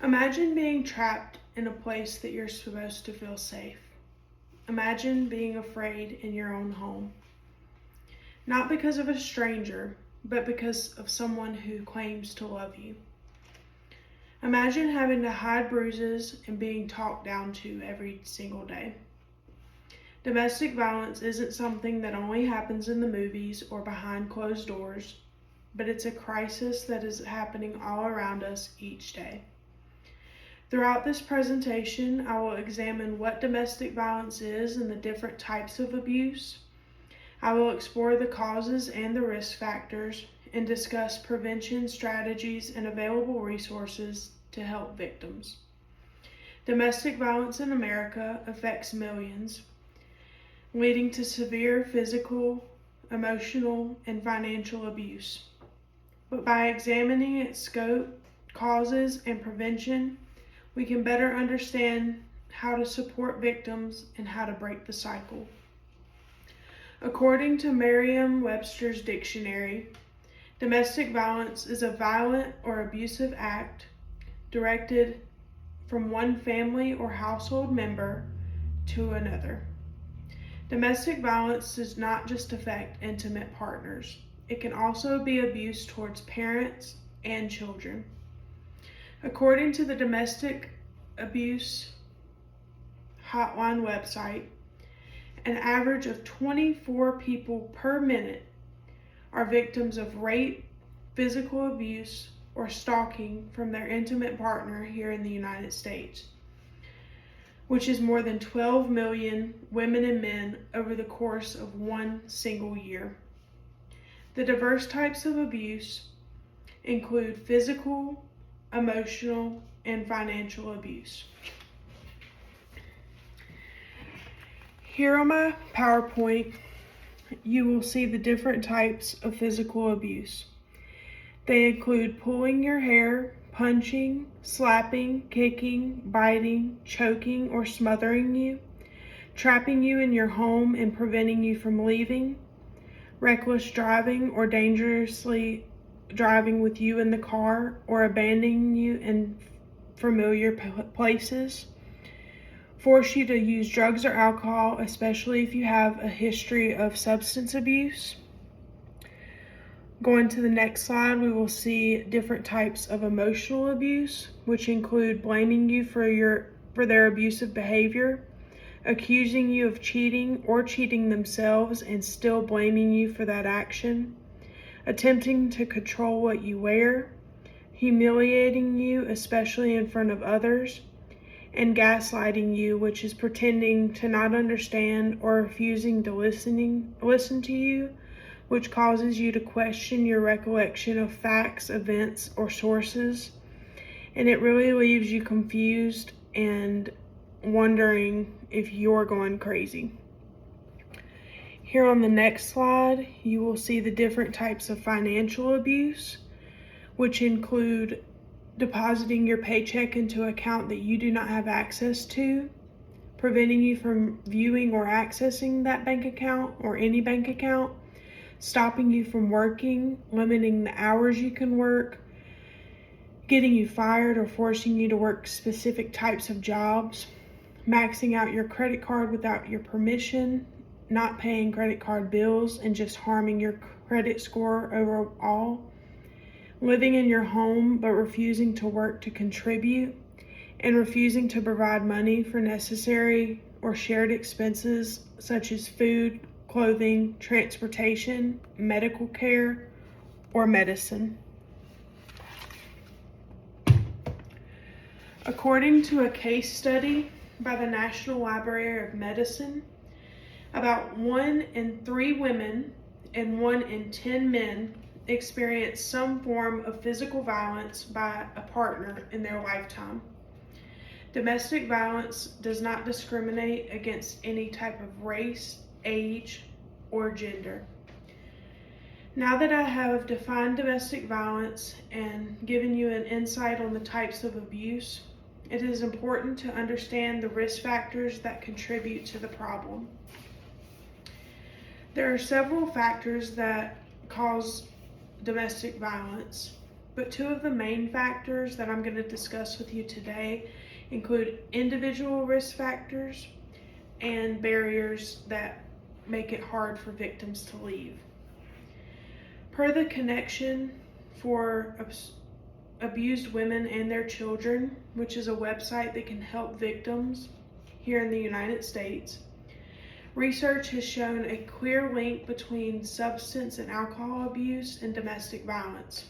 Imagine being trapped in a place that you're supposed to feel safe. Imagine being afraid in your own home. Not because of a stranger, but because of someone who claims to love you. Imagine having to hide bruises and being talked down to every single day. Domestic violence isn't something that only happens in the movies or behind closed doors, but it's a crisis that is happening all around us each day. Throughout this presentation, I will examine what domestic violence is and the different types of abuse. I will explore the causes and the risk factors and discuss prevention strategies and available resources to help victims. Domestic violence in America affects millions, leading to severe physical, emotional, and financial abuse. But by examining its scope, causes, and prevention, we can better understand how to support victims and how to break the cycle. According to Merriam-Webster's dictionary, domestic violence is a violent or abusive act directed from one family or household member to another. Domestic violence does not just affect intimate partners. It can also be abuse towards parents and children. According to the Domestic Abuse Hotline website, an average of 24 people per minute are victims of rape, physical abuse, or stalking from their intimate partner here in the United States, which is more than 12 million women and men over the course of one single year. The diverse types of abuse include physical, emotional, and financial abuse. Here on my PowerPoint, you will see the different types of physical abuse. They include pulling your hair, punching, slapping, kicking, biting, choking, or smothering you, trapping you in your home and preventing you from leaving, reckless driving or dangerously driving with you in the car or abandoning you in familiar places, force you to use drugs or alcohol, especially if you have a history of substance abuse. Going to the next slide, we will see different types of emotional abuse, which include blaming you for their abusive behavior, accusing you of cheating or cheating themselves and still blaming you for that action, attempting to control what you wear, humiliating you, especially in front of others, and gaslighting you, which is pretending to not understand or refusing to listen to you, which causes you to question your recollection of facts, events, or sources, and it really leaves you confused and wondering if you're going crazy. Here on the next slide, you will see the different types of financial abuse, which include depositing your paycheck into an account that you do not have access to, preventing you from viewing or accessing that bank account or any bank account, stopping you from working, limiting the hours you can work, getting you fired or forcing you to work specific types of jobs, maxing out your credit card without your permission, not paying credit card bills and just harming your credit score overall, living in your home but refusing to work to contribute, and refusing to provide money for necessary or shared expenses such as food, clothing, transportation, medical care, or medicine. According to a case study by the National Library of Medicine, about 1 in 3 women and 1 in 10 men experience some form of physical violence by a partner in their lifetime. Domestic violence does not discriminate against any type of race, age, or gender. Now that I have defined domestic violence and given you an insight on the types of abuse, it is important to understand the risk factors that contribute to the problem. There are several factors that cause domestic violence, but two of the main factors that I'm going to discuss with you today include individual risk factors and barriers that make it hard for victims to leave. Per the Connection for Abused Women and Their Children, which is a website that can help victims here in the United States, research has shown a clear link between substance and alcohol abuse and domestic violence.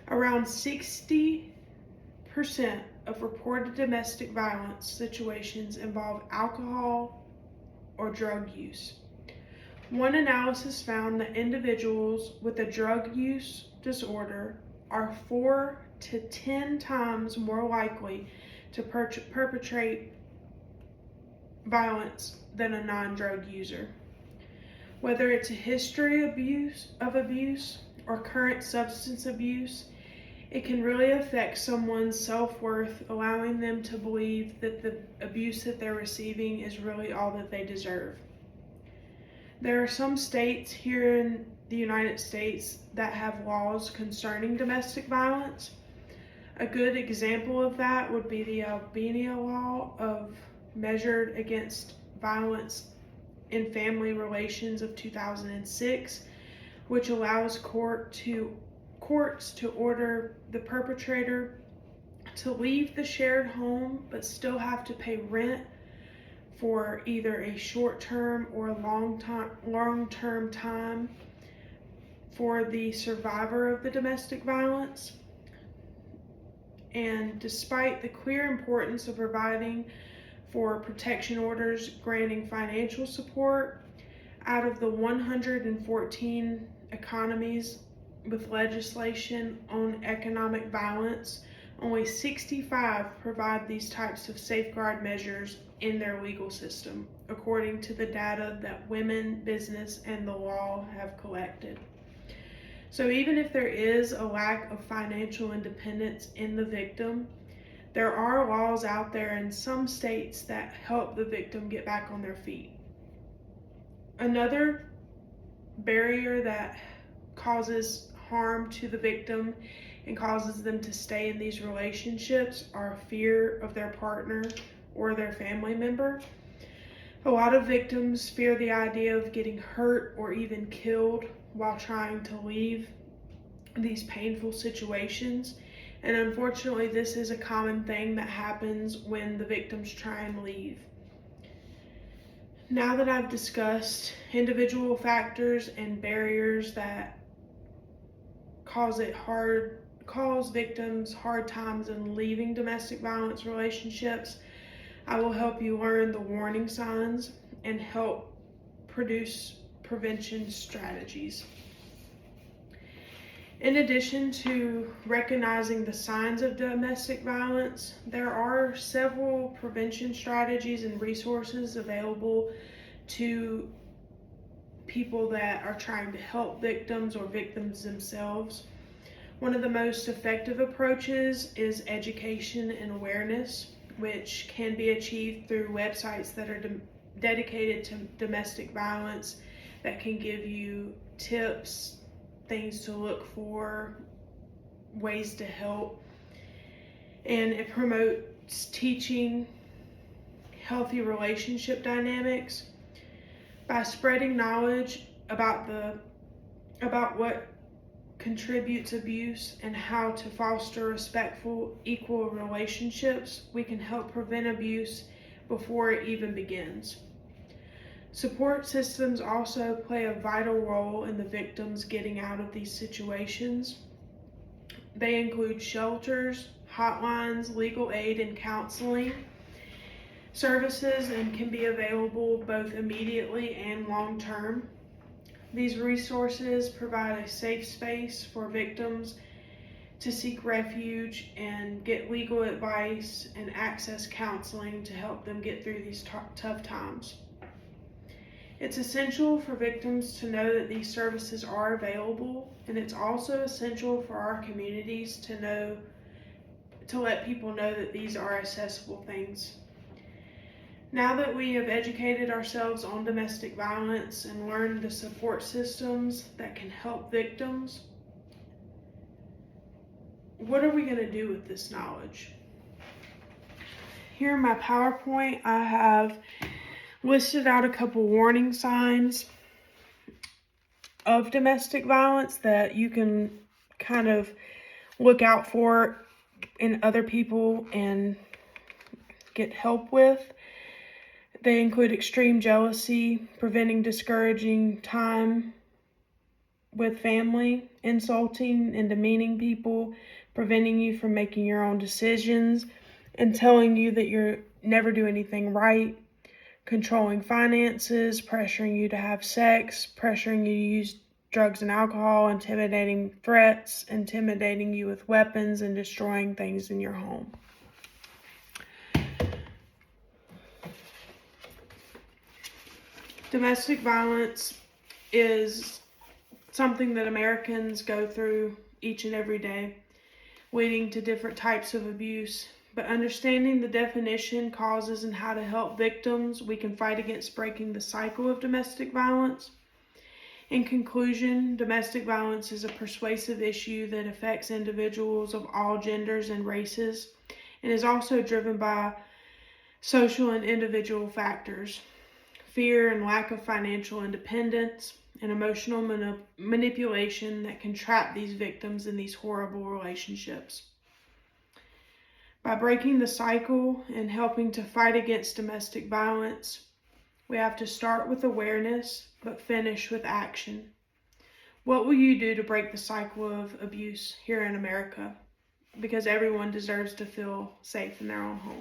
Around 60% of reported domestic violence situations involve alcohol or drug use. One analysis found that individuals with a drug use disorder are 4 to 10 times more likely to perpetrate violence than a non-drug user. Whether it's a history of abuse or current substance abuse, it can really affect someone's self-worth, allowing them to believe that the abuse that they're receiving is really all that they deserve. There are some states here in the United States that have laws concerning domestic violence. A good example of that would be the Albania law of Measured Against Violence in Family Relations of 2006, which allows courts to order the perpetrator to leave the shared home but still have to pay rent for either a short-term or a long-term time for the survivor of the domestic violence. And despite the clear importance of providing for protection orders granting financial support, out of the 114 economies with legislation on economic violence, only 65 provide these types of safeguard measures in their legal system, according to the data that Women, Business, and the Law have collected. So even if there is a lack of financial independence in the victim, there are laws out there in some states that help the victim get back on their feet. Another barrier that causes harm to the victim and causes them to stay in these relationships are fear of their partner or their family member. A lot of victims fear the idea of getting hurt or even killed while trying to leave these painful situations. And unfortunately, this is a common thing that happens when the victims try and leave. Now that I've discussed individual factors and barriers that cause victims hard times in leaving domestic violence relationships, I will help you learn the warning signs and help produce prevention strategies. In addition to recognizing the signs of domestic violence, there are several prevention strategies and resources available to people that are trying to help victims or victims themselves. One of the most effective approaches is education and awareness, which can be achieved through websites that are dedicated to domestic violence that can give you tips, things to look for, ways to help. And it promotes teaching healthy relationship dynamics by spreading knowledge about what contributes abuse and how to foster respectful, equal relationships. We can help prevent abuse before it even begins. Support systems also play a vital role in the victims getting out of these situations. They include shelters, hotlines, legal aid, and counseling services, and can be available both immediately and long term. These resources provide a safe space for victims to seek refuge and get legal advice and access counseling to help them get through these tough times. It's essential for victims to know that these services are available, and it's also essential for our communities to let people know that these are accessible things. Now that we have educated ourselves on domestic violence and learned the support systems that can help victims, what are we going to do with this knowledge? Here in my PowerPoint, I have listed out a couple warning signs of domestic violence that you can kind of look out for in other people and get help with. They include extreme jealousy, preventing discouraging time with family, insulting and demeaning people, preventing you from making your own decisions, and telling you that you're never do anything right, controlling finances, pressuring you to have sex, pressuring you to use drugs and alcohol, intimidating threats, intimidating you with weapons, and destroying things in your home. Domestic violence is something that Americans go through each and every day, leading to different types of abuse. But understanding the definition, causes, and how to help victims, we can fight against breaking the cycle of domestic violence. In conclusion, domestic violence is a pervasive issue that affects individuals of all genders and races, and is also driven by social and individual factors. Fear and lack of financial independence, and emotional manipulation that can trap these victims in these horrible relationships. By breaking the cycle and helping to fight against domestic violence, we have to start with awareness, but finish with action. What will you do to break the cycle of abuse here in America? Because everyone deserves to feel safe in their own home.